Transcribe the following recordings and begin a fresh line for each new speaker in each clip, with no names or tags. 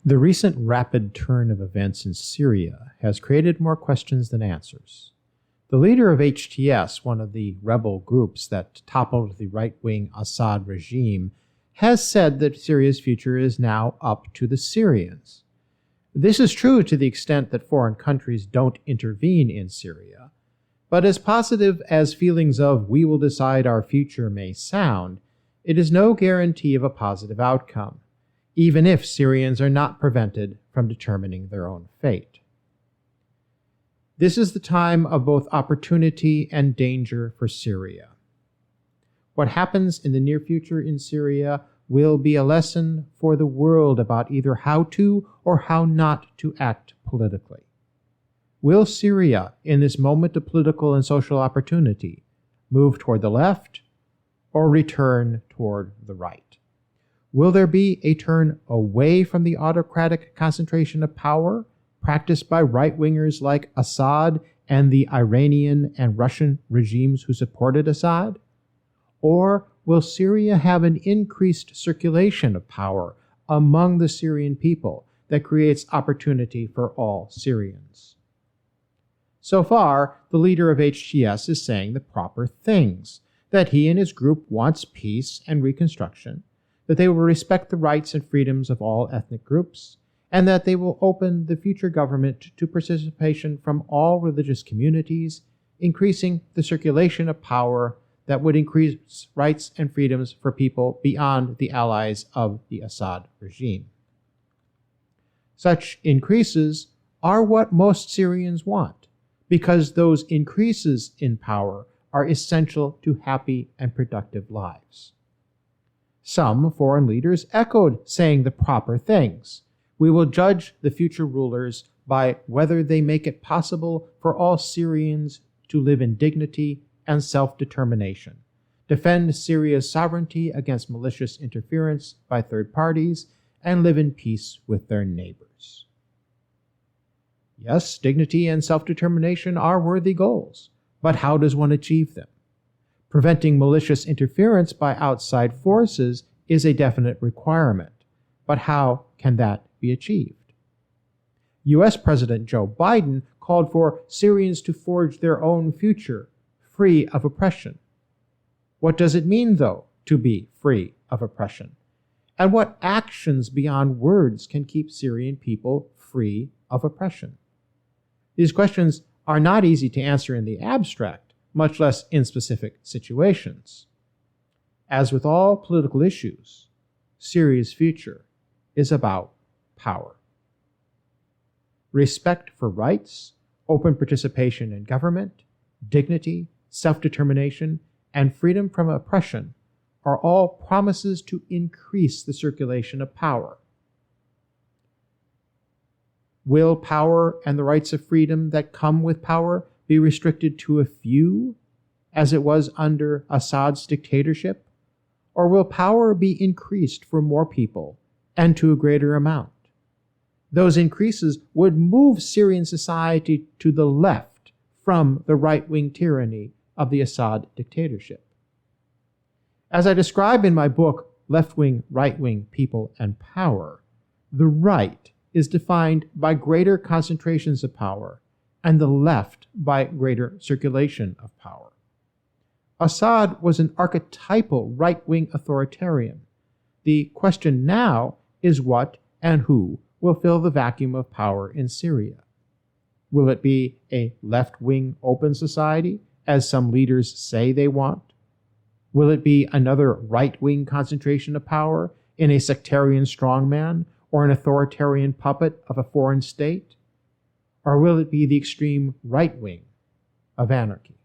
The recent rapid turn of events in Syria has created more questions than answers. The leader of HTS, one of the rebel groups that toppled the right-wing Assad regime, has said that Syria's future is now up to the Syrians. This is true to the extent that foreign countries don't intervene in Syria, but as positive as feelings of "we will decide our future" may sound, it is no guarantee of a positive outcome, even if Syrians are not prevented from determining their own fate. This is the time of both opportunity and danger for Syria. What happens in the near future in Syria will be a lesson for the world about either how to or how not to act politically. Will Syria, in this moment of political and social opportunity, move toward the left or return toward the right? Will there be a turn away from the autocratic concentration of power practiced by right-wingers like Assad and the Iranian and Russian regimes who supported Assad? Or will Syria have an increased circulation of power among the Syrian people that creates opportunity for all Syrians? So far, the leader of HTS is saying the proper things, that he and his group wants peace and reconstruction, that they will respect the rights and freedoms of all ethnic groups, and that they will open the future government to participation from all religious communities, increasing the circulation of power that would increase rights and freedoms for people beyond the allies of the Assad regime. Such increases are what most Syrians want, because those increases in power are essential to happy and productive lives. Some foreign leaders echoed saying the proper things. We will judge the future rulers by whether they make it possible for all Syrians to live in dignity and self-determination, defend Syria's sovereignty against malicious interference by third parties, and live in peace with their neighbors. Yes, dignity and self-determination are worthy goals, but how does one achieve them? Preventing malicious interference by outside forces is a definite requirement, but how can that be achieved? U.S. President Joe Biden called for Syrians to forge their own future, free of oppression. What does it mean, though, to be free of oppression? And what actions beyond words can keep Syrian people free of oppression? These questions are not easy to answer in the abstract, much less in specific situations. As with all political issues, Syria's future is about power. Respect for rights, open participation in government, dignity, self-determination, and freedom from oppression are all promises to increase the circulation of power. Will power and the rights of freedom that come with power be restricted to a few, as it was under Assad's dictatorship? Or will power be increased for more people and to a greater amount? Those increases would move Syrian society to the left from the right-wing tyranny of the Assad dictatorship. As I describe in my book, Left-Wing, Right-Wing, People, and Power, the right is defined by greater concentrations of power, and the left by greater circulation of power. Assad was an archetypal right-wing authoritarian. The question now is what and who will fill the vacuum of power in Syria. Will it be a left-wing open society, as some leaders say they want? Will it be another right-wing concentration of power in a sectarian strongman or an authoritarian puppet of a foreign state? Or will it be the extreme right wing of anarchy?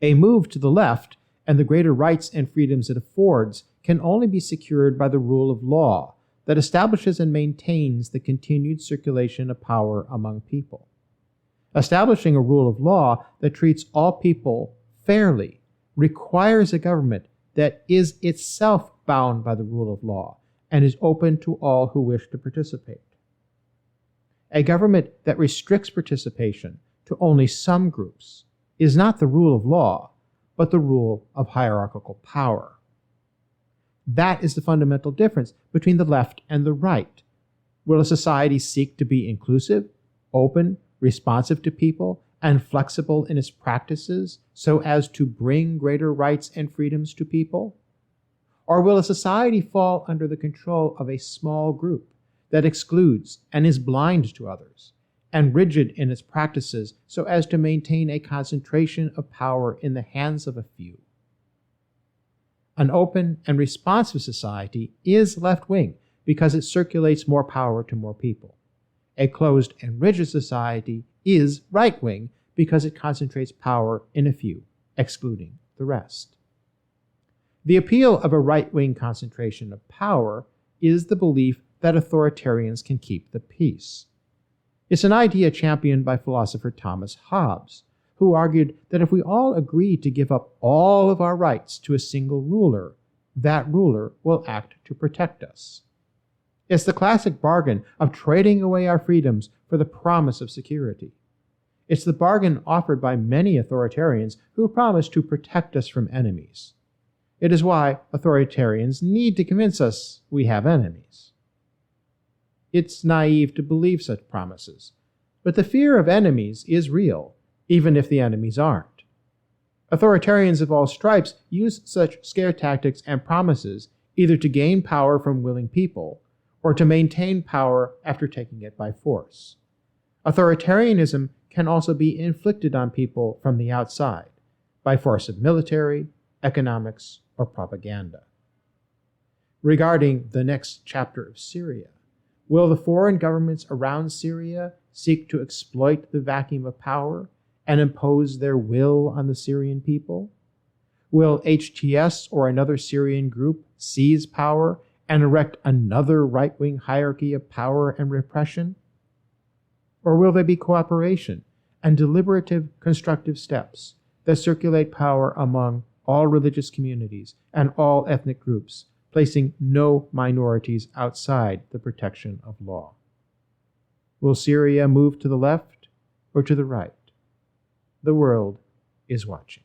A move to the left and the greater rights and freedoms it affords can only be secured by the rule of law that establishes and maintains the continued circulation of power among people. Establishing a rule of law that treats all people fairly requires a government that is itself bound by the rule of law and is open to all who wish to participate. A government that restricts participation to only some groups is not the rule of law, but the rule of hierarchical power. That is the fundamental difference between the left and the right. Will a society seek to be inclusive, open, responsive to people, and flexible in its practices so as to bring greater rights and freedoms to people? Or will a society fall under the control of a small group that excludes and is blind to others, and rigid in its practices so as to maintain a concentration of power in the hands of a few? An open and responsive society is left-wing because it circulates more power to more people. A closed and rigid society is right-wing because it concentrates power in a few, excluding the rest. The appeal of a right-wing concentration of power is the belief that authoritarians can keep the peace. It's an idea championed by philosopher Thomas Hobbes, who argued that if we all agree to give up all of our rights to a single ruler, that ruler will act to protect us. It's the classic bargain of trading away our freedoms for the promise of security. It's the bargain offered by many authoritarians who promise to protect us from enemies. It is why authoritarians need to convince us we have enemies. It's naive to believe such promises, but the fear of enemies is real, even if the enemies aren't. Authoritarians of all stripes use such scare tactics and promises either to gain power from willing people or to maintain power after taking it by force. Authoritarianism can also be inflicted on people from the outside by force of military, economics, or propaganda. Regarding the next chapter of Syria, will the foreign governments around Syria seek to exploit the vacuum of power and impose their will on the Syrian people? Will HTS or another Syrian group seize power and erect another right-wing hierarchy of power and repression? Or will there be cooperation and deliberative, constructive steps that circulate power among all religious communities and all ethnic groups, placing no minorities outside the protection of law? Will Syria move to the left or to the right? The world is watching.